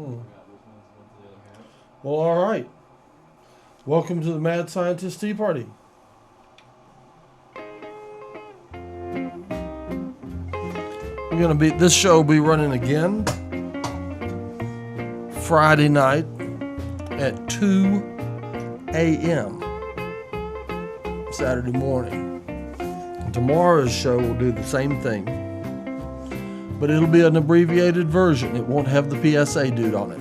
Well, all right. Welcome to the Mad Scientist Tea Party. This show will be running again Friday night at 2 a.m. Saturday morning. And tomorrow's show will do the same thing, but it'll be an abbreviated version. It won't have the PSA dude on it.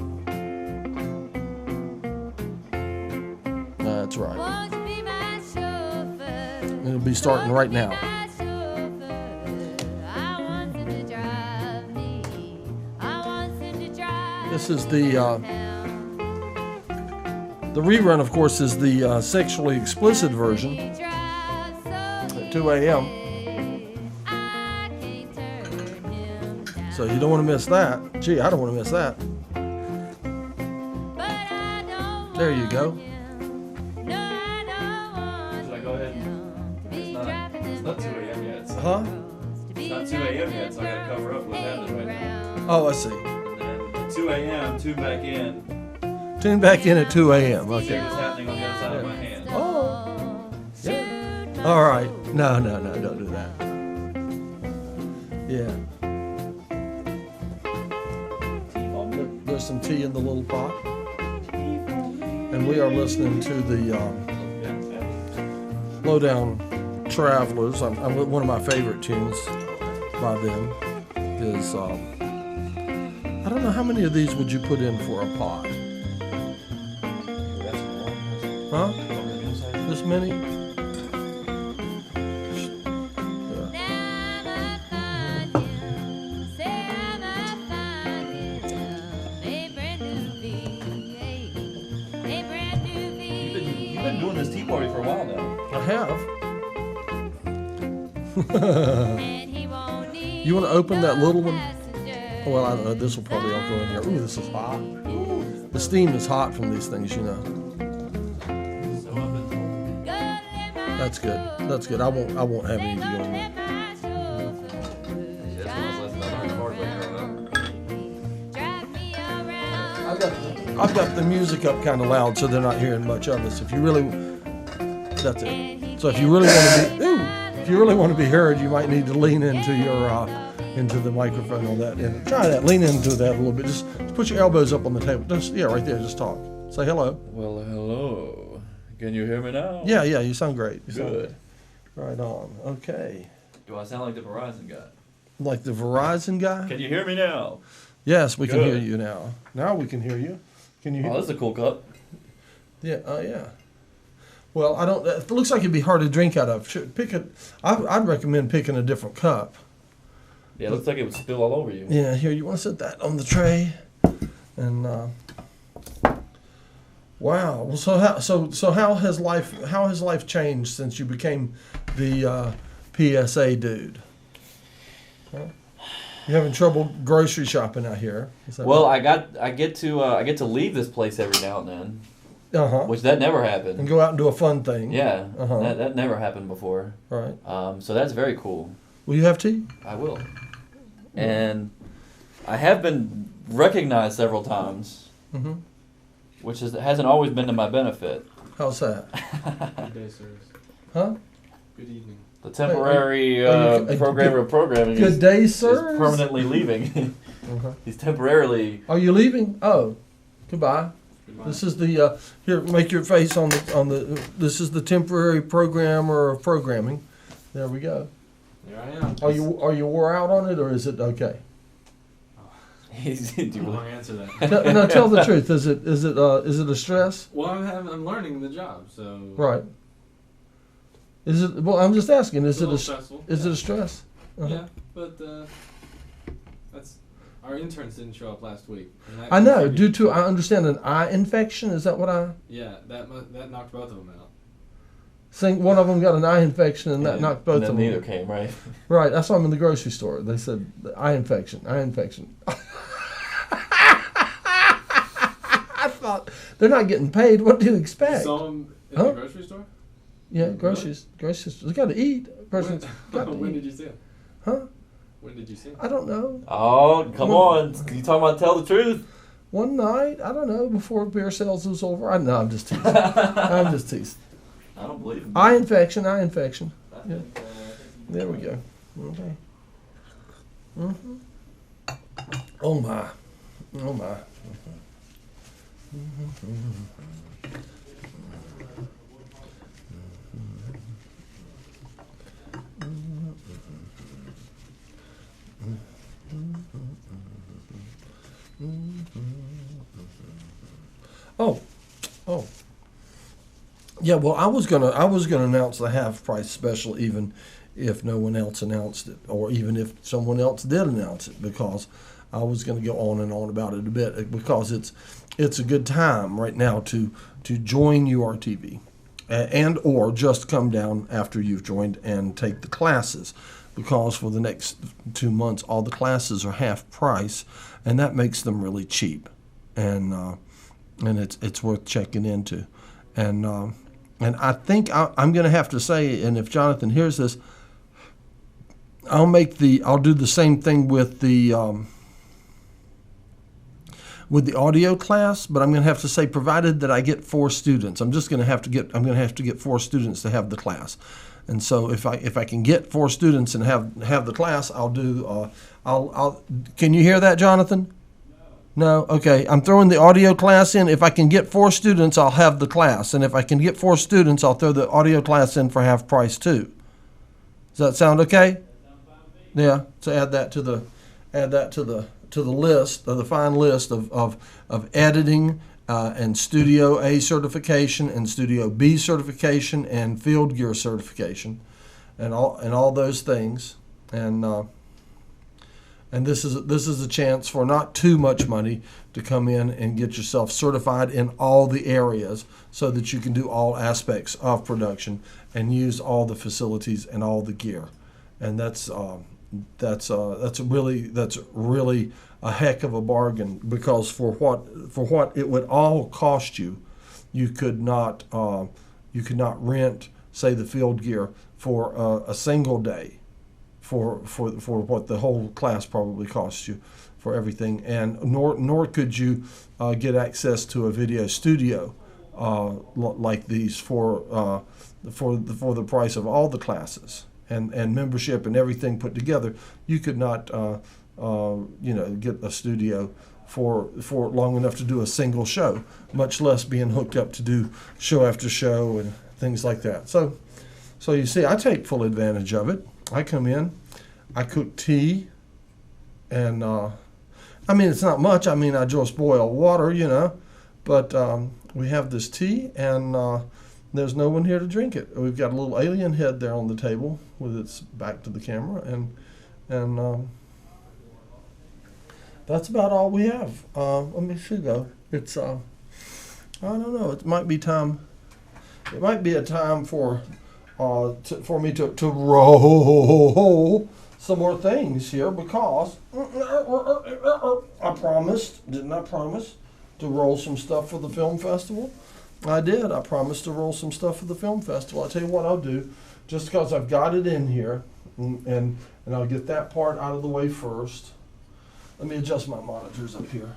That's right. It'll be starting right now. This is the rerun, of course, is the sexually explicit version at 2 a.m. So you don't want to miss that. Gee, I don't want to miss that. There you go. Should I go ahead and... It's not 2 a.m. yet. So Huh? It's not 2 a.m. yet, so I gotta cover up what's happening right now. Oh, I see. And then 2 a.m., tune back in. Tune back in at 2 a.m. See Okay. what's happening on the other side of my hand. Oh. Yeah. All right. No, don't do that. Yeah. There's some tea in the little pot. And we are listening to the Lowdown Travelers. One of my favorite tunes by them is, I don't know, how many of these would you put in for a pot? Huh? This many? You've been doing this tea party for a while now. I have. You want to open that little one? Well, I don't know. This will probably all go in here. Ooh, this is hot. The steam is hot from these things, you know. That's good. That's good. I won't have any to go in there. I've got the music up kind of loud, so they're not hearing much of us. If you really, that's it. So if you really want to be heard, you might need to lean into your into the microphone on that end. Try that. Lean into that a little bit. Just put your elbows up on the table. Right there. Just talk. Say hello. Well, hello. Can you hear me now? Yeah. You sound great. Good. Right on. Okay. Do I sound like the Verizon guy? Like the Verizon guy? Can you hear me now? Yes, we can hear you now. Now we can hear you. Can you hear? Oh, this is a cool cup. Yeah. Yeah. Well, I don't. It looks like it'd be hard to drink out of. I'd recommend picking a different cup. Yeah, it looks like it would spill all over you. Yeah. Here, you want to set that on the tray, and wow. Well, so how has life changed since you became the PSA dude? Huh? You having trouble grocery shopping out here? Well, right? I get to leave this place every now and then. Which that never happened. And go out and do a fun thing. Yeah. That never happened before. Right. So that's very cool. Will you have tea? I will. And I have been recognized several times, which hasn't always been to my benefit. How's that? Good day, sirs. Huh? Good evening. The temporary programmer of programming good day, sir. is permanently leaving. He's temporarily. Are you leaving? Oh, goodbye. This is the here. Make your face on the. This is the temporary programmer of programming. There we go. There I am. Are you wore out on it, or is it okay? I don't want to answer that. No, tell the truth. Is it a stress? Well, I'm learning the job, so. Right. Is it? Well, I'm just asking. Is it stressful? Is it a stress? Yeah, but that's our interns didn't show up last week. I know. Due to I understand an eye infection. Is that what I? Yeah, that knocked both of them out. Think one of them got an eye infection and that knocked both of them. Neither came, right? Right. I saw them in the grocery store. They said eye infection. I thought they're not getting paid. What do you expect? You saw them in the grocery store? Yeah, groceries. They got to eat. When did you see them? Huh? When did you see them? I don't know. Oh, come on. You talking about tell the truth? one night, I don't know, before beer sales was over. I'm just teasing. I'm just teasing. I don't believe him. Eye infection. Yeah. think, uh, There we go. Okay. Mm-hmm. Oh my. Oh my. Oh, oh. Yeah, well, I was gonna announce the half price special even if no one else announced it, or even if someone else did announce it, because I was gonna go on and on about it a bit, because it's a good time right now to join URTV, and or just come down after you've joined and take the classes, because for the next 2 months all the classes are half price, and that makes them really cheap, and it's worth checking into, and I think I'm going to have to say, and if Jonathan hears this, I'll do the same thing with the audio class, but I'm going to have to say, provided that I get 4 students, I'm going to have to get 4 students to have the class. And so if I can get 4 students and have the class, I'll do. Can you hear that, Jonathan? No? Okay. I'm throwing the audio class in. If I can get 4 students, I'll have the class. And if I can get 4 students, I'll throw the audio class in for half price too. Does that sound okay? Yeah. So add that to the list, the fine list of editing and Studio A certification and Studio B certification and Field Gear certification, and all those things. And this is a chance for not too much money to come in and get yourself certified in all the areas, so that you can do all aspects of production and use all the facilities and all the gear. And that's really a heck of a bargain, because for what it would all cost you, you could not rent, say, the field gear for a single day for what the whole class probably costs you for everything, and nor could you get access to a video studio like these for the price of all the classes and membership and everything put together. You could not get a studio for long enough to do a single show, much less being hooked up to do show after show and things like that. So you see, I take full advantage of it. I come in, I cook tea, and it's not much. I just boil water, but we have this tea, and there's no one here to drink it. We've got a little alien head there on the table with its back to the camera, and that's about all we have. Let me see though. It's I don't know. It might be time. It might be a time for me to roll some more things here, because I promised. Didn't I promise to roll some stuff for the film festival? I did. I promised to roll some stuff for the film festival. I'll tell you what I'll do, just because I've got it in here, and I'll get that part out of the way first. Let me adjust my monitors up here.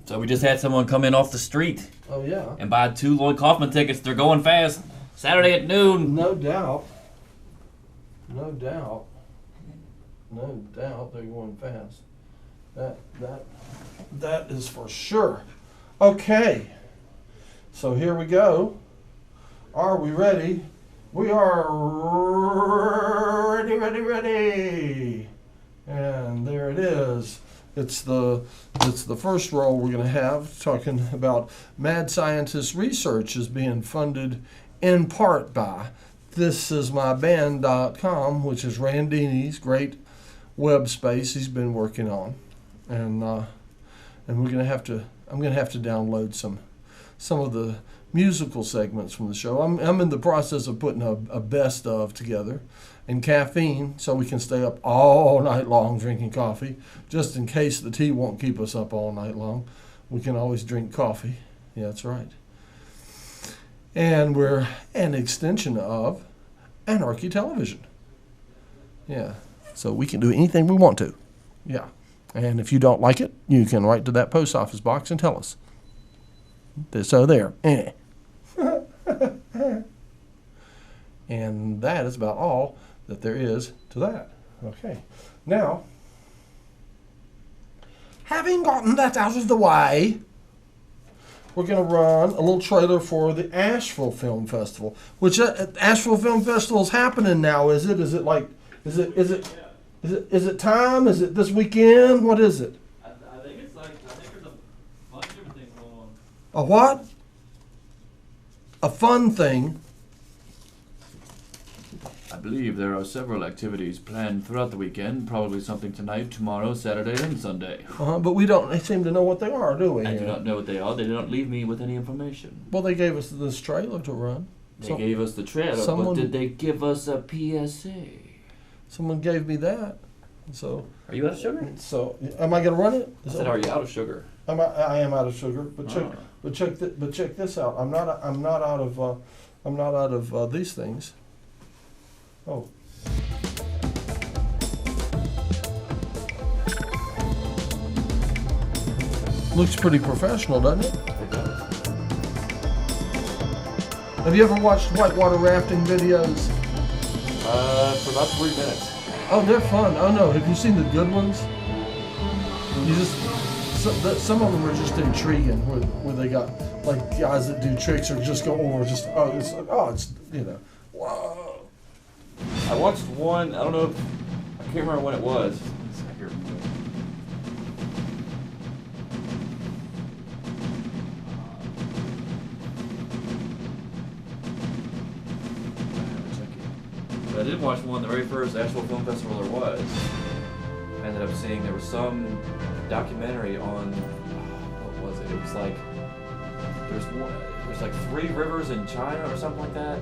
So we just had someone come in off the street Oh yeah. and buy 2 Lloyd Kaufman tickets. They're going fast. Saturday at noon. No doubt. No doubt. No doubt they're going fast. That is for sure. Okay. So here we go. Are we ready? We are ready. And there it is. It's the first roll we're going to have, talking about Mad Scientist Research is being funded in part by thisismyband.com, which is Randini's great web space he's been working on, and I'm going to have to download some of the musical segments from the show. I'm in the process of putting a best of together, and caffeine, so we can stay up all night long drinking coffee, just in case the tea won't keep us up all night long. We can always drink coffee. Yeah, that's right. And we're an extension of Anarchy Television. Yeah. So we can do anything we want to. Yeah. And if you don't like it, you can write to that post office box and tell us. So there. And that is about all that there is to that. Okay. Now, having gotten that out of the way, we're going to run a little trailer for the Asheville Film Festival, which Asheville Film Festival is happening now. Is it? Is it like? Is it time? Is it this weekend? What is it? I think it's like, I think there's a bunch of different things going on. A what? A fun thing. I believe there are several activities planned throughout the weekend, probably something tonight, tomorrow, Saturday, and Sunday. But we don't seem to know what they are, do we? I do not know what they are. They did not leave me with any information. Well, they gave us this trailer to run. They gave us the trailer, but did they give us a PSA? Someone gave me that. So. Are you out of sugar? So, am I going to run it? I said, are you out of sugar? I am out of sugar, but check this out. I'm not out of these things. Oh. Looks pretty professional, doesn't it? It does. Have you ever watched whitewater rafting videos? For about 3 minutes. Oh, they're fun. Oh no, have you seen the good ones? Some of them are just intriguing, where they got like guys that do tricks or just go over it's whoa. I watched one, I don't know, I can't remember when it was. Here. But I did watch one, the very first Asheville Film Festival there was. I ended up seeing there was some documentary on, what was it? It was like, there's like 3 rivers in China or something like that.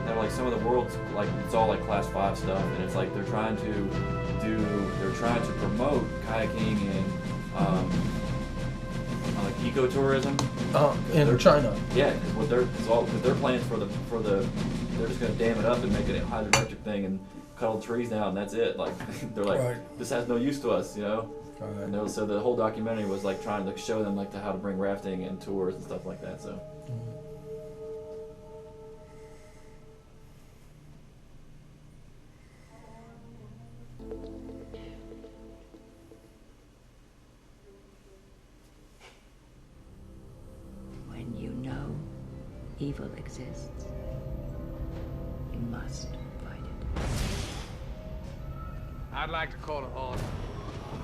They're like some of the world's, like, it's all like class 5 stuff, and it's like they're trying to promote kayaking and like ecotourism. In China. Yeah, because their plans for the they're just gonna dam it up and make it a hydroelectric thing and cut all the trees down, and that's it. Like they're like, right. This has no use to us, you know. Right. And so the whole documentary was like trying to show them like how to bring rafting and tours and stuff like that. So. When you know evil exists, you must fight it. I'd like to call it order.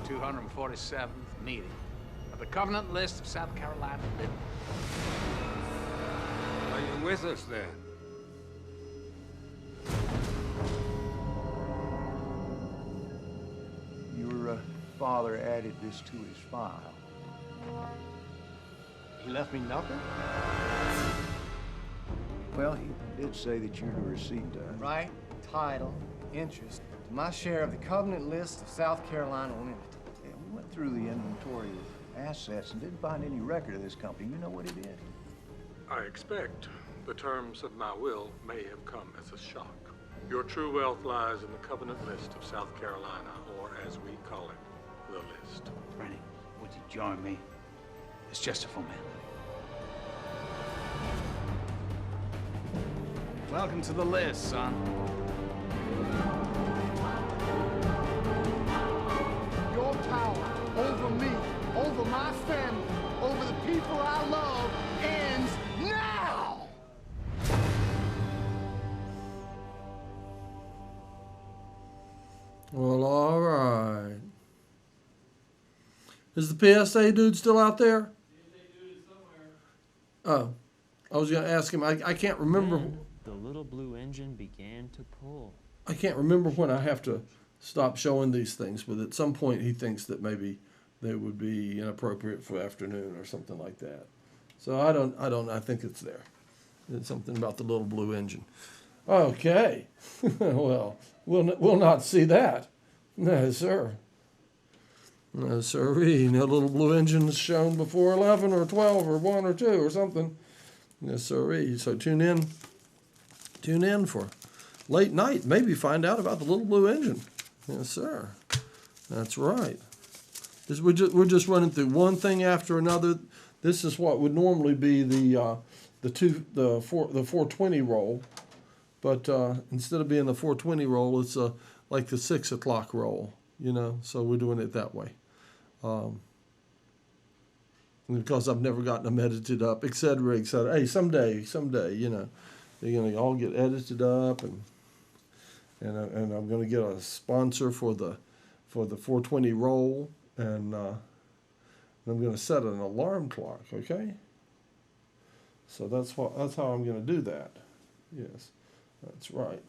247th meeting of the Covenant List of South Carolina Living. Are you with us then? Your father added this to his file. He left me nothing? Well, he did say that you're to receive Right, title, interest to my share of the Covenant List of South Carolina Limited. Yeah, we went through the inventory of assets and didn't find any record of this company. You know what it is? I expect the terms of my will may have come as a shock. Your true wealth lies in the Covenant List of South Carolina, or as we call it, the List. Rennie, would you join me? It's just a formality. Welcome to the list, son. Your power over me, over my family, over the people I love ends now! Well, all right. Is the PSA dude still out there? PSA dude is somewhere. Oh, I was going to ask him. I can't remember. Then the little blue engine began to pull. I can't remember when I have to stop showing these things, but at some point he thinks that maybe they would be inappropriate for afternoon or something like that. So I think it's there. It's something about the little blue engine. Okay. Well, we'll not see that. No, sir. No, sirree. No little blue engine is shown before 11 or 12 or 1 or 2 or something. Yes, sirree. So tune in for late night, maybe find out about the little blue engine. Yes, sir. That's right. We're just running through one thing after another. This is what would normally be the 420 roll, but instead of being the 420 roll, it's like the 6 o'clock roll. You know, so we're doing it that way. Because I've never gotten them edited up, et cetera, et cetera. Hey, someday, you know, they're gonna all get edited up, and I'm gonna get a sponsor for the 420 roll, and I'm gonna set an alarm clock. Okay. So that's how I'm gonna do that. Yes, that's right.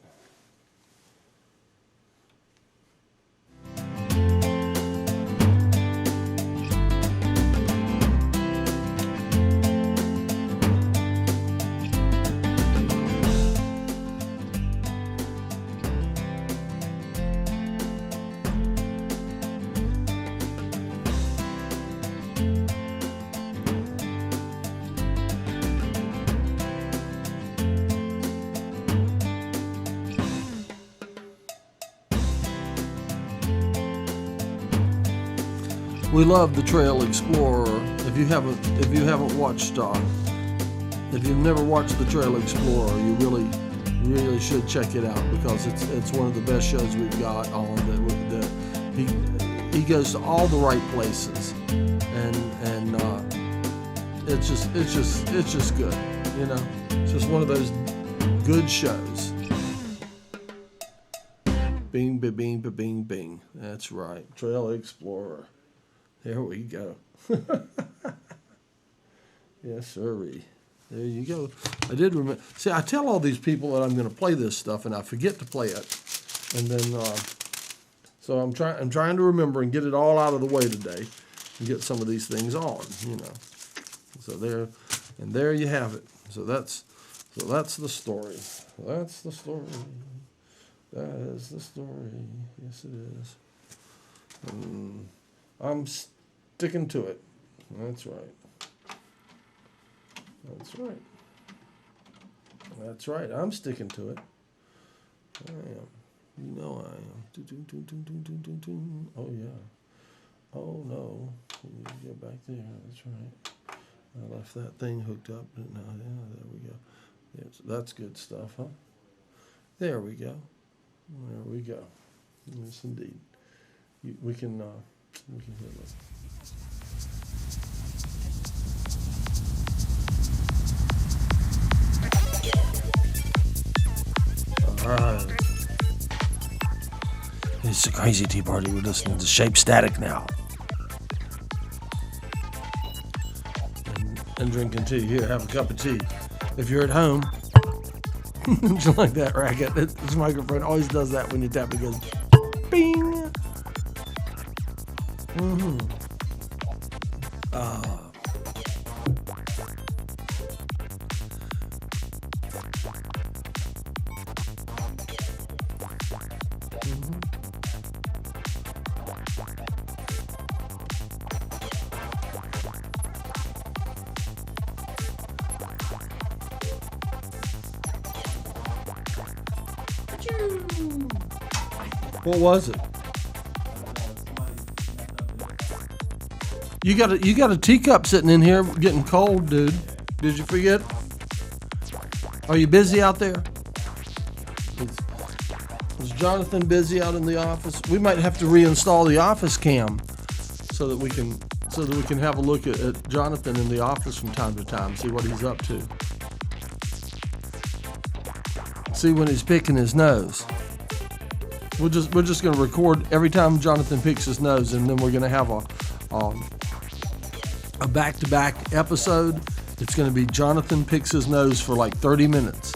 We love the Trail Explorer. If you've never watched the Trail Explorer, you really should check it out, because it's one of the best shows we've got on. He goes to all the right places, and it's just good. You know, it's just one of those good shows. Bing, ba, bing, ba, bing, bing. That's right, Trail Explorer. There we go. Yes, sirree. There you go. I did remember. See, I tell all these people that I'm going to play this stuff, and I forget to play it. And then, so I'm trying to remember and get it all out of the way today, and get some of these things on. You know. So there you have it. So that's the story. That's the story. That is the story. Yes, it is. I'm sticking to it. That's right. That's right. That's right. I'm sticking to it. I am. You know I am. Oh, yeah. Oh, no. We need to get back there. That's right. I left that thing hooked up. But no, yeah, there we go. That's good stuff, huh? There we go. There we go. Yes, indeed. We can hear that. All right. It's a crazy tea party. We're listening to Shape Static now. And drinking tea. Here, have a cup of tea. If you're at home, just like that racket. This microphone always does that when you tap it. It goes bing. Mm-hmm. What was it? You got a teacup sitting in here getting cold, dude. Did you forget? Are you busy out there? Is Jonathan busy out in the office? We might have to reinstall the office cam so that we can have a look at Jonathan in the office from time to time, see what he's up to. See when he's picking his nose. We're just going to record every time Jonathan picks his nose, and then we're going to have a back-to-back episode. It's going to be Jonathan picks his nose for like 30 minutes.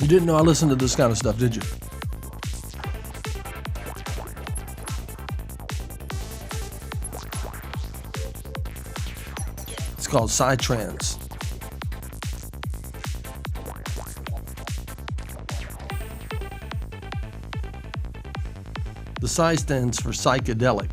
You didn't know I listened to this kind of stuff, did you? called Psytrance. The Psy stands for psychedelic.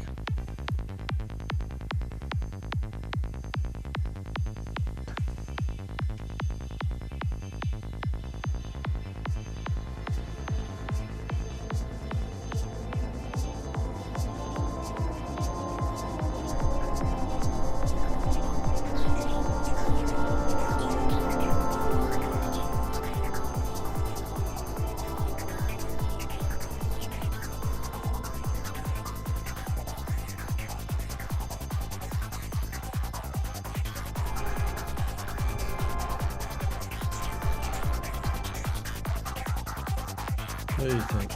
What do you think?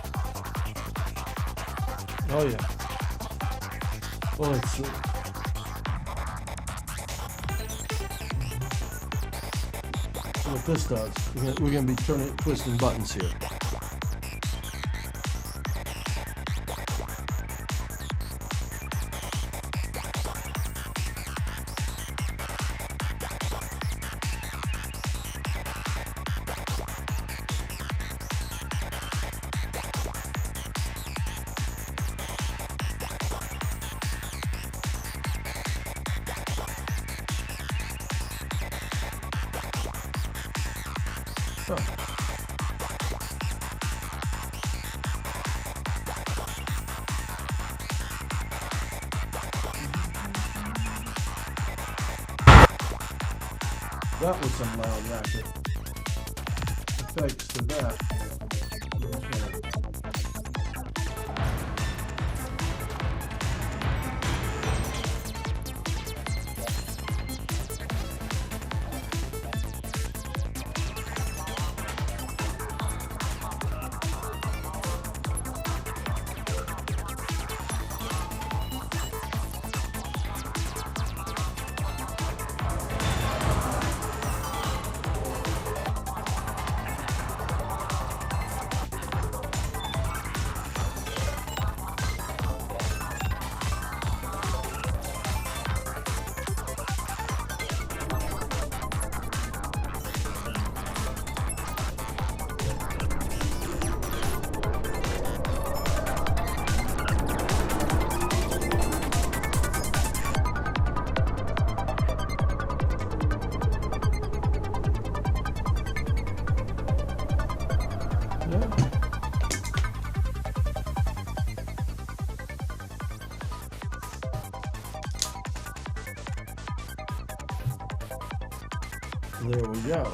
Oh yeah. Well, let's see. So what this does, we're gonna be twisting buttons here. Oh. That was some loud racket. Effects to that. There we go. Yeah.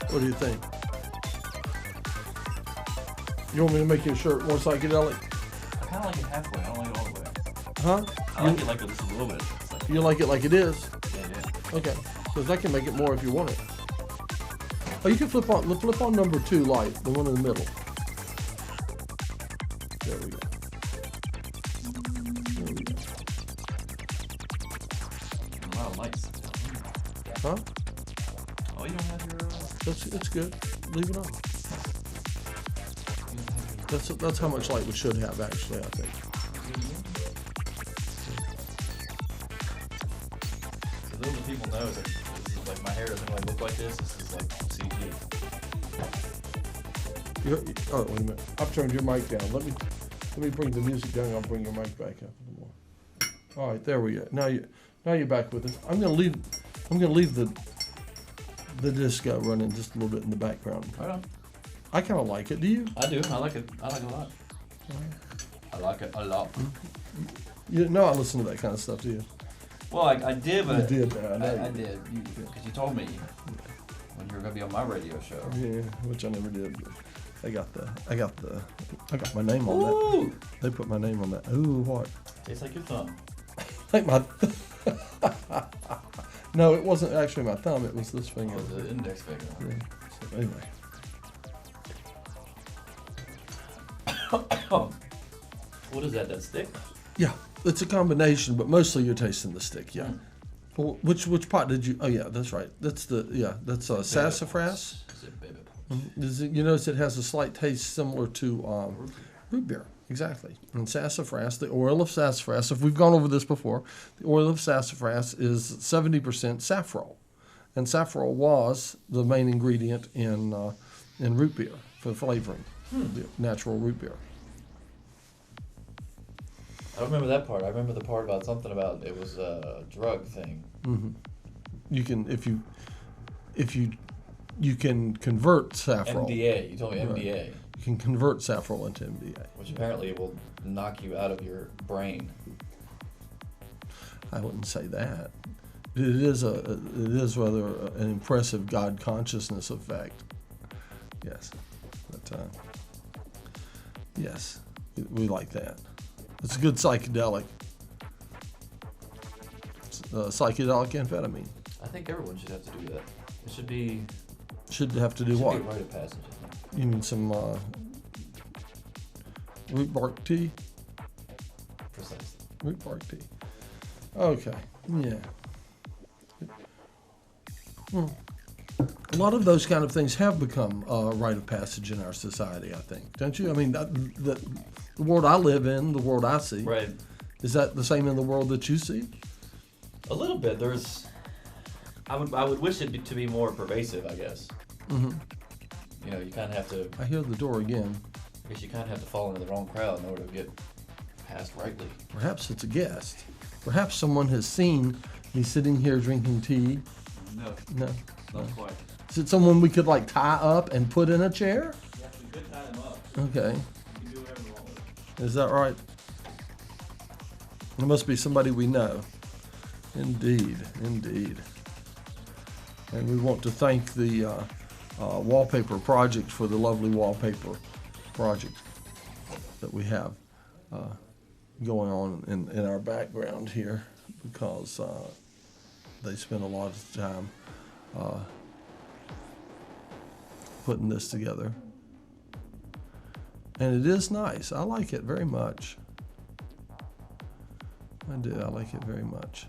What do you think? You want me to make your shirt more psychedelic? I kind of like it halfway. I don't like it all the way. Huh? I like it like just a little bit. Like, you like it like it is? yeah. Okay. Because I can make it more if you want it. Oh, you can flip on number 2 light, the one in the middle. There we go. There we go. A lot of lights. Huh? Oh, you don't have your... It's good. Leave it on. That's how much light we should have, actually, I think. So those are people know that this is like my hair doesn't really look like this. This is like CG. Oh, wait a minute. I've turned your mic down. Let me bring the music down. I'll bring your mic back up a little more. All right, there we go. Now you're back with us. I'm gonna leave the disc running just a little bit in the background. Right on. I kind of like it. Do you? I do. I like it. I like it a lot. I like it a lot. You know I listen to that kind of stuff, do you? Well, I did, but you did. I did because you told me when you were gonna be on my radio show. Yeah, which I never did. But I got my name on Ooh. that. They put my name on that. Ooh, what? Tastes like your thumb. Like my. No, it wasn't actually my thumb. It was this finger. Oh, the index finger. Yeah. So anyway. What is that? That stick? Yeah, it's a combination, but mostly you're tasting the stick. Yeah. Well, which pot did you? Oh yeah, that's right. That's sassafras. You notice it has a slight taste similar to root beer. Exactly. And sassafras, the oil of sassafras. If we've gone over this before, the oil of sassafras is 70% saffrol, and saffrol was the main ingredient in root beer for flavoring, the natural root beer. I don't remember that part. I remember the part about something about it was a drug thing. Mm-hmm. You can you can convert saffrol. MDA. You told me Right. MDA. You can convert saffrol into MDA. Which apparently will knock you out of your brain. I wouldn't say that. It is rather an impressive God consciousness effect. Yes, but yes, we like that. It's a good psychedelic. Psychedelic amphetamine. I think everyone should have to do that. It should be. Should have to do should what? Be a rite of passage. I think. You need some root bark tea. Precisely. Root bark tea. Okay. Yeah. Well, a lot of those kind of things have become a rite of passage in our society, I think. Don't you? I mean, the world I live in, the world I see. Right. Is that the same in the world that you see? A little bit. I would wish it to be more pervasive, I guess. Mm-hmm. You know, you kind of have to. I hear the door again. I guess you kind of have to fall into the wrong crowd in order to get passed rightly. Perhaps it's a guest. Perhaps someone has seen me sitting here drinking tea. No. No. Not quite. Is it someone we could like tie up and put in a chair? Yeah, we could tie them up. Okay. You can do whatever you want with it. Is that right? It must be somebody we know. Indeed, indeed. And we want to thank the Wallpaper Project for the lovely wallpaper project that we have going on in our background here, because they spend a lot of time putting this together. And it is nice. I like it very much. I do. I like it very much.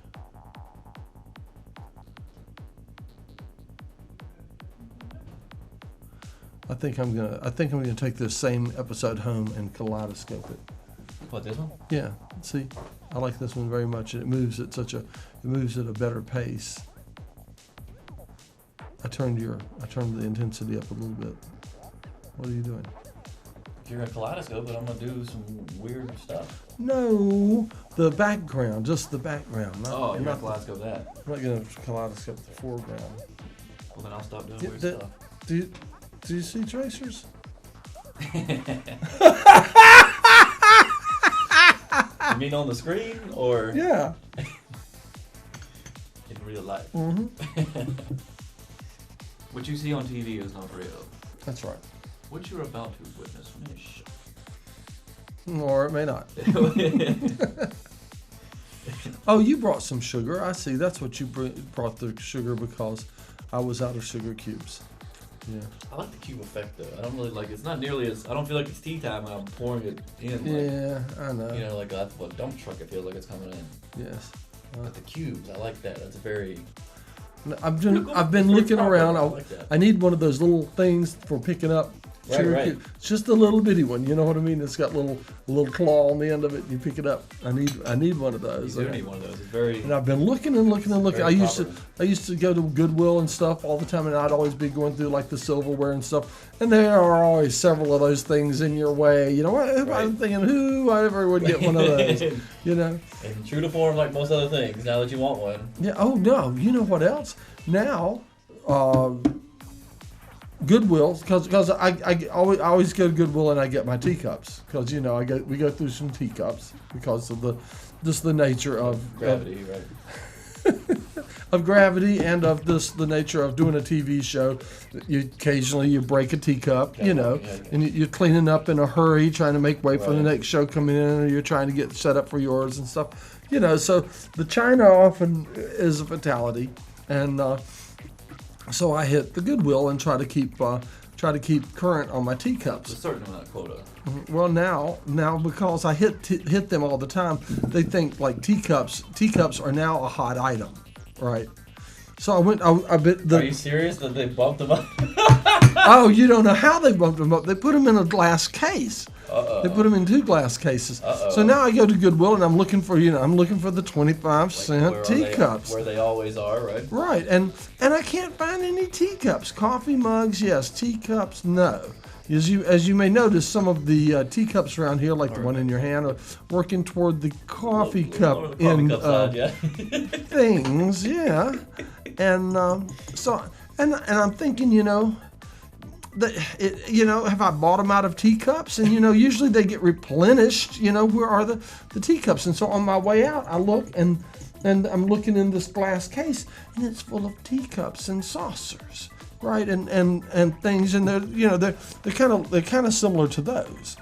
I think I'm gonna take this same episode home and kaleidoscope it. What, this one? Yeah. See, I like this one very much. It moves at a better pace. I turned the intensity up a little bit. What are you doing? You're a kaleidoscope, but I'm gonna do some weird stuff. No, the background, just the background. You're gonna kaleidoscope that. I'm not gonna kaleidoscope the foreground. Well, then I'll stop doing weird stuff. Do you see tracers? You mean on the screen or? Yeah. In real life. Mm-hmm. What you see on TV is not real. That's right. What you're about to witness may shock. Or it may not. Oh, you brought some sugar. I see. That's what you brought, the sugar, because I was out of sugar cubes. Yeah. I like the cube effect though. I don't really like. It's not nearly as. I don't feel like it's tea time when I'm pouring it in. Yeah, I know. You know, like a dump truck. It feels like it's coming in. Yes. But the cubes, I like that. That's very. I've been looking around. like I need one of those little things for picking up sugar Right. cubes. It's just a little bitty one. You know what I mean? It's got a little claw on the end of it. And you pick it up. I need one of those. You do need one of those. It's very. And I've been looking and looking and looking. I used to go to Goodwill and stuff all the time, and I'd always be going through like the silverware and stuff. And there are always several of those things in your way. You know, I'm thinking, who ever would get one of those? You know. And true to form, like most other things. Now that you want one. Yeah. Oh no. You know what else? Now, Goodwill, because I always go to Goodwill and I get my teacups, because you know we go through some teacups because of the nature of gravity, right? Of gravity, and of the nature of doing a TV show. Occasionally you break a teacup, Yeah, you know, yeah. and you're cleaning up in a hurry, trying to make way for the next show coming in, or you're trying to get set up for yours and stuff, you know. So the china often is a fatality, and so I hit the Goodwill and try to keep current on my teacups. There's a certain amount of quota. Well, now because I hit them all the time, they think like teacups are now a hot item. right? So I went. I bet Are you serious that they bumped them up? Oh, you don't know how they bumped them up. They put them in a glass case. They put them in 2 glass cases. So now I go to Goodwill and I'm looking for the 25-cent teacups. Where they always are, right? Right, and I can't find any teacups. Coffee mugs, yes. Teacups, no. As you may notice, some of the teacups around here, like the one in your hand, are working toward the coffee cup end of things, yeah. And so I'm thinking, have I bought them out of teacups? And usually they get replenished. Where are the teacups? And so on my way out, I look and I'm looking in this glass case, and it's full of teacups and saucers, right? And things, and they're kind of similar to those,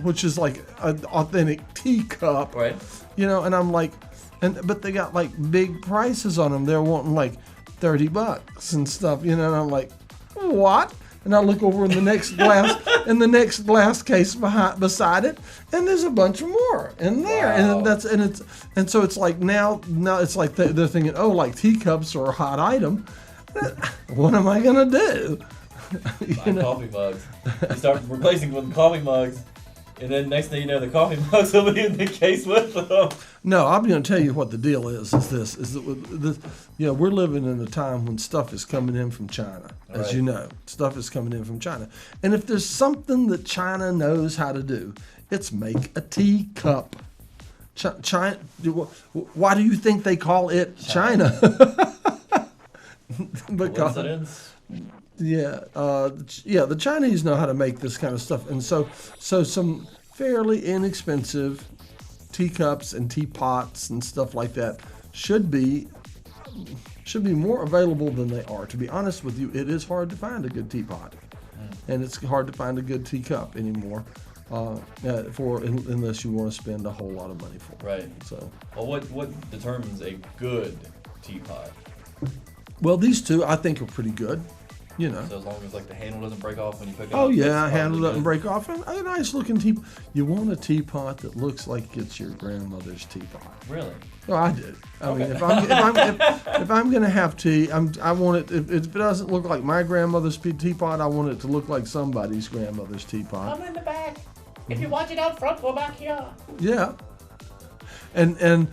which is like an authentic teacup, right? And I'm like, but they got like big prices on them. They're wanting like $30 and stuff, and I'm like, what? And I look over in the next glass case beside it, and there's a bunch more in there. Wow. And so it's like now it's like they're thinking, oh, like teacups are a hot item. What am I gonna do? Coffee mugs. You start replacing them with coffee mugs, and then next thing you know, the coffee mugs will be in the case with them. No, I'm going to tell you what the deal is that we're living in a time when stuff is coming in from China, as you know. Stuff is coming in from China. And if there's something that China knows how to do, it's make a teacup. China. Why do you think they call it China? Coincidence? The Chinese know how to make this kind of stuff. And so some fairly inexpensive teacups and teapots and stuff like that should be more available than they are. To be honest with you, it is hard to find a good teapot, and it's hard to find a good teacup anymore, unless you want to spend a whole lot of money for it. Right. So, well, what determines a good teapot? Well, these two I think are pretty good. So as long as like the handle doesn't break off when you pick it up. Oh yeah, handle doesn't break off, and a nice looking teapot. You want a teapot that looks like it's your grandmother's teapot. Really? Oh, I do. I mean, if I'm gonna have tea, I want it. If it doesn't look like my grandmother's teapot, I want it to look like somebody's grandmother's teapot. I'm in the back. If you want it out front, we're back here. Yeah. And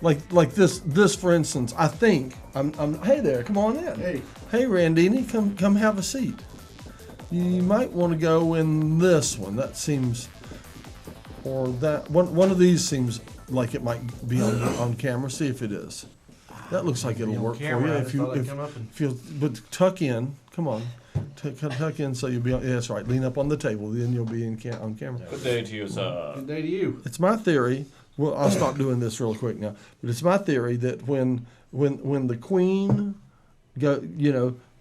like this for instance, I think I'm hey there, come on in. Hey Randini, come have a seat. You might want to go in this one. That seems, or that one of these seems like it might be on camera. See if it is. That looks like it'll work for you. But tuck in. Come on. Tuck in so you'll be on. Yeah, that's right. Lean up on the table, then you'll be on camera. Good day to you, sir. Good day to you. It's my theory. Well, I'll stop doing this real quick now. But it's my theory that when the queen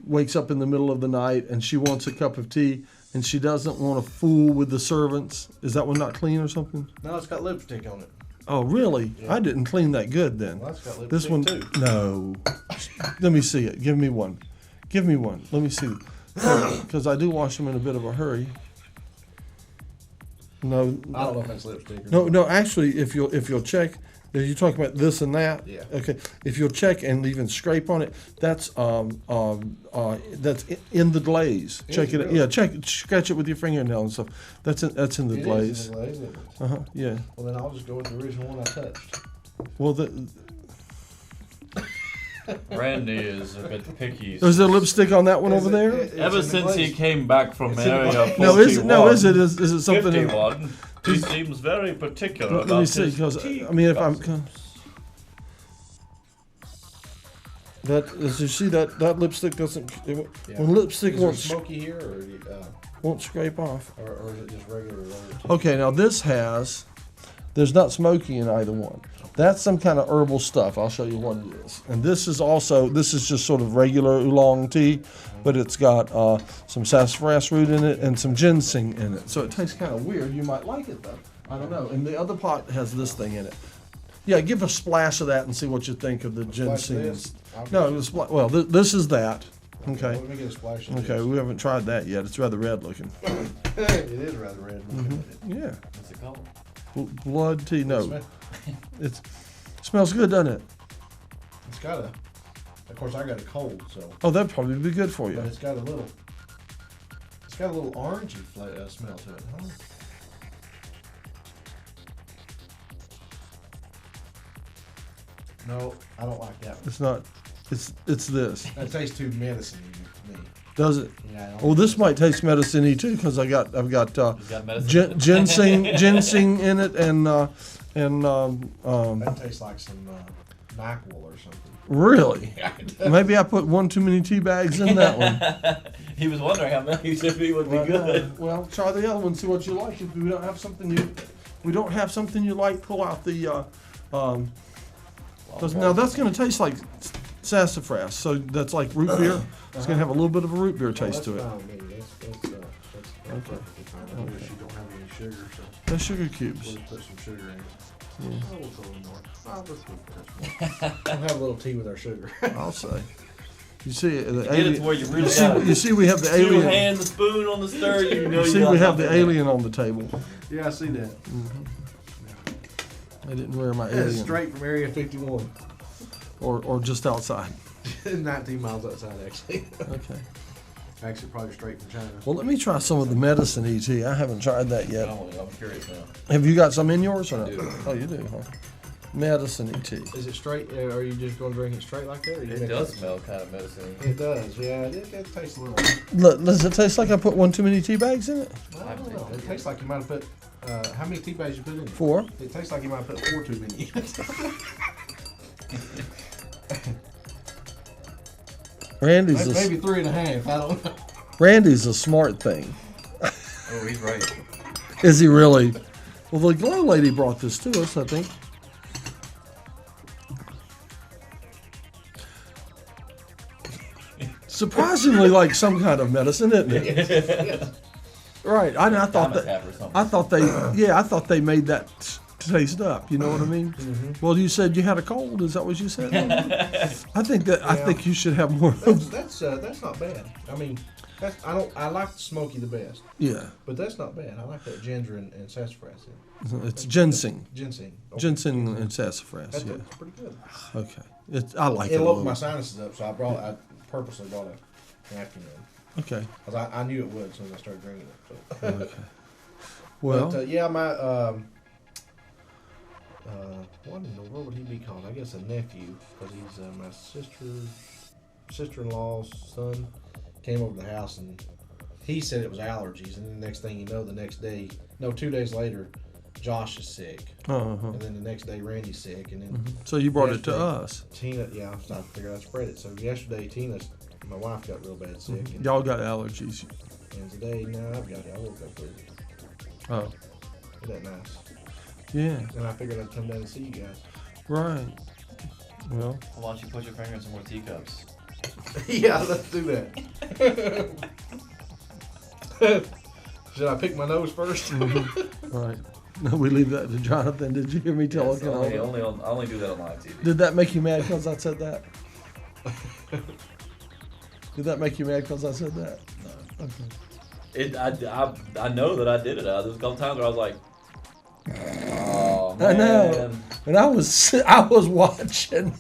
wakes up in the middle of the night and she wants a cup of tea and she doesn't want to fool with the servants, is that one not clean or something? No, it's got lipstick on it. Oh, really? Yeah. I didn't clean that good then. Well, that's got lipstick this one, too. No. Let me see it. Give me one. Let me see. Because I do wash them in a bit of a hurry. No. I don't know if that's lipstick or No. Actually, if you'll check, you're talking about this and that. Yeah. Okay. If you'll check and even scrape on it, that's that's in the glaze. Check it. Really? Yeah. Scratch it with your fingernail and stuff. That's in the glaze. Is in the glaze, isn't it? Yeah. Well, then I'll just go with the original one I touched. Well, Randy is a bit picky. Is there lipstick on that one over there? Ever since he came back from Area 41. Is it something? 51. He seems very particular. Let me see, because I mean, if I'm. As you see, that lipstick doesn't. When lipstick is won't smoky here, or won't scrape off. Or is it just regular? Okay, now there's not smoky in either one. That's some kind of herbal stuff. I'll show you what it is. And this is just sort of regular oolong tea, but it's got some sassafras root in it and some ginseng in it. So it tastes kind of weird. You might like it though. I don't know. And the other pot has this thing in it. Yeah, give a splash of that and see what you think of the ginseng. No, this is that. Okay. Let me get a splash of Okay, this. we haven't tried that yet. It's rather red looking. It is rather red looking. Yeah. What's it called? Blood tea. No. It's Smells good, doesn't it? It's got a. Of course, I got a cold, so. Oh, that'd probably be good for you. But it's got a little. It's got a little orangey smell to it. Huh? No, I don't like that one. It's not. It's this. That tastes too medicine-y to me. Does it? Yeah, I don't Oh, this might taste medicine-y too, because I've got ginseng in it, and that tastes like some NyQuil or something. really, maybe I put one too many tea bags in that one. He was wondering how many would be good. Well, try the other one, see what you like. If we don't have something you like, pull out the. Now that's going to taste like sassafras, so that's like root beer. It's going to have a little bit of a root beer taste to it. Okay. You don't have any sugar, so. That's sugar cubes. We'll put some sugar in it. Yeah. Oh, we'll throw a little more. We'll have a little tea with our sugar. I'll say. You see, the Get it to where you really you see, we have the 2 alien. hands, the spoon on the stir. You know You see, we have the alien on the table. Yeah, I see that. I didn't wear my That's alien. straight from Area 51. Or just outside. 19 miles outside, actually. Okay. Actually, probably straight from China. Well, let me try some of the medicine ET. I haven't tried that yet. I'm curious now. Have you got some in yours or not? I do. Oh, you do, huh? Medicine ET. Is it straight? Are you just going to drink it straight like that? Or you It mix does smell kind of medicine. It does, yeah. It tastes a little. Look, does it taste like I put one too many tea bags in it? I don't know. It tastes like you might have put. How many tea bags you put in it? 4. It tastes like you might have put 4 too many. Randy's Maybe 3.5. I don't know. Randy's a smart thing. Oh, he's right. Is he really? Well, the glow lady brought this to us, I think. Surprisingly, like some kind of medicine, isn't it? Yes. Right. I thought Dimetapp or something. I thought they made that taste up. You know what I mean? Well, you said you had a cold. Is that what you said? I think you should have more. That's not bad. I mean, I like the smoky the best. Yeah. But that's not bad. I like that ginger and sassafras. It's ginseng. Ginseng. Okay. Ginseng and sassafras. That's Yeah. pretty good. Okay. I like it. It'll a open my little. sinuses up, so I purposely brought an afternoon. Okay. Because I knew it would as soon as I started drinking it. So. Okay. Well. But, yeah, my what in the world would he be called? I guess a nephew, because he's my sister-in-law's son. Came over to the house and he said it was allergies, and then the next thing you know, 2 days later, Josh is sick, and then the next day Randy's sick, and then So you brought it to us. Tina, yeah, I figured I'd spread it. So yesterday, my wife got real bad sick, and, Y'all got allergies. and today, no, I've got it. I woke up with it. Oh. Isn't that nice? Yeah. And I figured I'd come down and see you guys. Right. Well. Why don't you put your finger in some more teacups? Yeah, let's do that. Should I pick my nose first? Right. No, we leave that to Jonathan. Did you hear me tell Yes, him? I only do that on live TV. Did that make you mad because I said that? Did that make you mad because I said that? No. Okay. I know that I did it. There's a couple times where I was like, oh man. I know. And I was watching.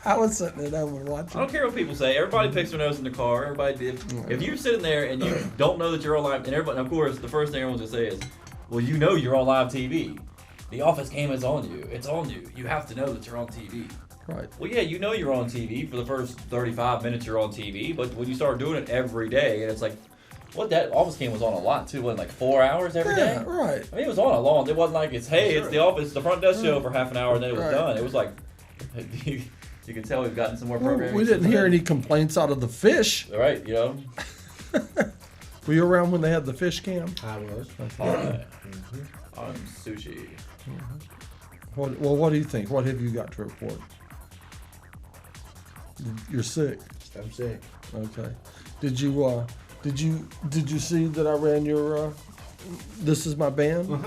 I was sitting at home and watching. I don't care what people say. Everybody picks their nose in the car. Everybody, if you're sitting there and you don't know that you're on live, and everybody, of course, the first thing everyone's gonna say is, "Well, you know you're on live TV. The office cam is on you. It's on you. You have to know that you're on TV." Right. Well, yeah, you know you're on TV for the first 35 minutes. You're on TV, but when you start doing it every day, and it's like, what that office cam was on a lot too. Wasn't like 4 hours every day. Right. I mean, it was on a long. It wasn't like it's it's the office, the front desk show for half an hour, and then it was done. It was like. You can tell we've gotten some more programming. We didn't hear any complaints out of the fish. Right, you know. Were you around when they had the fish cam? I was. Okay. On sushi. What do you think? What have you got to report? You're sick. I'm sick. Okay. Did you see that I ran your This Is My Band?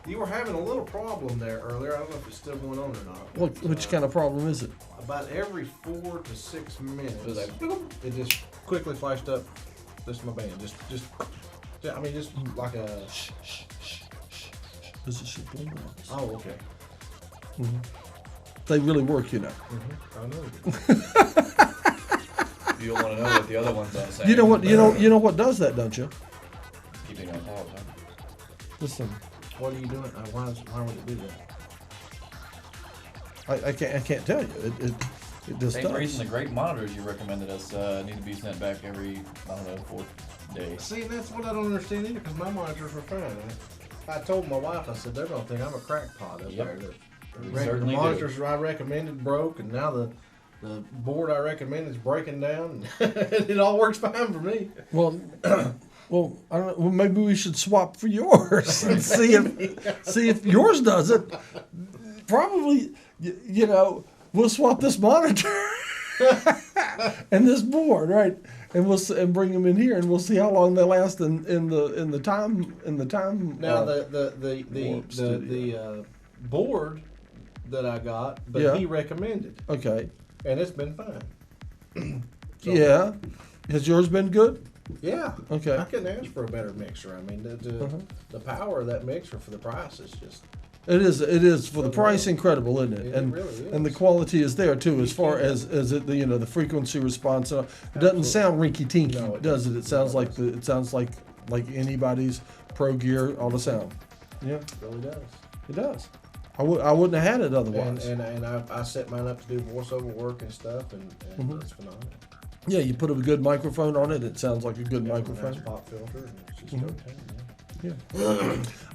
You were having a little problem there earlier. I don't know if it's still going on or not. Which kind of problem is it? About every 4 to 6 minutes, it just quickly flashed up. This is my band. Just like a. This is your band. Oh, okay. They really work, you know. I know. You don't want to know what the other ones are saying. You know what? You know what does that, don't you? Keeping on pause, huh? Listen, What are you doing? Why would it do that? I can't tell you. It just Same does. reason the great monitors you recommended us need to be sent back every, I don't know, 4 days. See, that's what I don't understand either, because my monitors were fine. I told my wife, I said, they're going to think I'm a crackpot up Yep. there. We The certainly monitors do. I recommended broke, and now the board I recommended is breaking down. It all works fine for me. Well, well, I don't know. Well, maybe we should swap for yours and see if yours does it. Probably, you know, we'll swap this monitor and this board, right? And and bring them in here, and we'll see how long they last in the time. Now the board that I got, but Yeah. he recommended, Okay. and it's been fine. So, Yeah. Has yours been good? Yeah. Okay. I couldn't ask for a better mixer. I mean, the power of that mixer for the price is just. It is for the price incredible, isn't it? It And really is. and the quality is there too, as far as it the frequency response. It doesn't sound rinky tinky, No, it does it? It sounds like anybody's Pro Gear ought to sound. Yeah, It really does. it does. I wouldn't have had it otherwise. And I set mine up to do voiceover work and stuff, and it's phenomenal. Yeah, you put a good microphone on it. It sounds like a good microphone. Nice pop filter, and it's just okay. Yeah.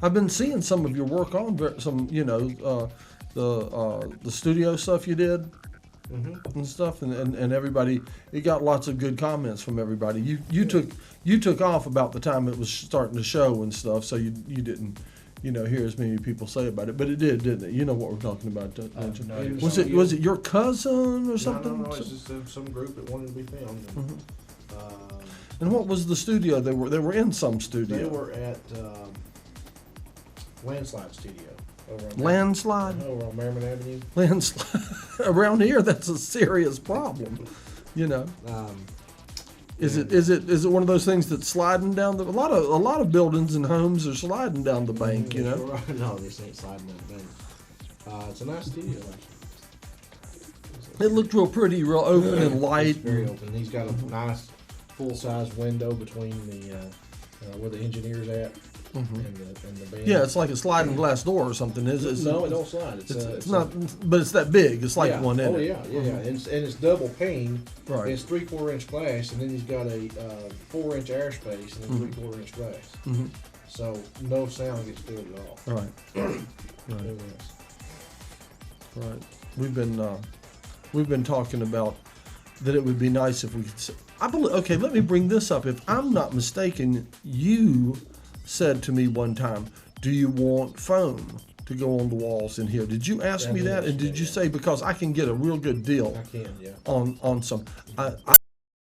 I've been seeing some of your work on some, the studio stuff you did and stuff, and everybody. You got lots of good comments from everybody. You took off about the time it was starting to show and stuff, so you didn't hear as many people say about it, but it did, didn't it? You know what we're talking about, don't you? No, Was it your cousin or something? No, it's just some group that wanted to be filmed. And what was the studio? They were in some studio. They were at Landslide Studio. Landslide? Over on Merriman Avenue. Landslide. Around here, that's a serious problem. Is it one of those things that's sliding down a lot of buildings and homes are sliding down the bank, No, this ain't sliding down the bank. It's a nice studio. It looked real pretty, real open and light. It's very open. He's got a nice full-size window between where the engineer's at and the band. Yeah, it's like a sliding glass door or something. No, it don't slide. It's not, but it's that big. It's like one in it. Yeah. And it's double pane. Right. It's 3/4 inch glass, and then he's got a 4 inch air space and then 3/4 inch glass. So no sound gets filled at all. Right. Really nice. Right. We've been talking about that it would be nice if we could. Okay, let me bring this up. If I'm not mistaken, you said to me one time, "Do you want foam to go on the walls in here?" Did you ask me that? And did you say, because I can get a real good deal I can, yeah. on some?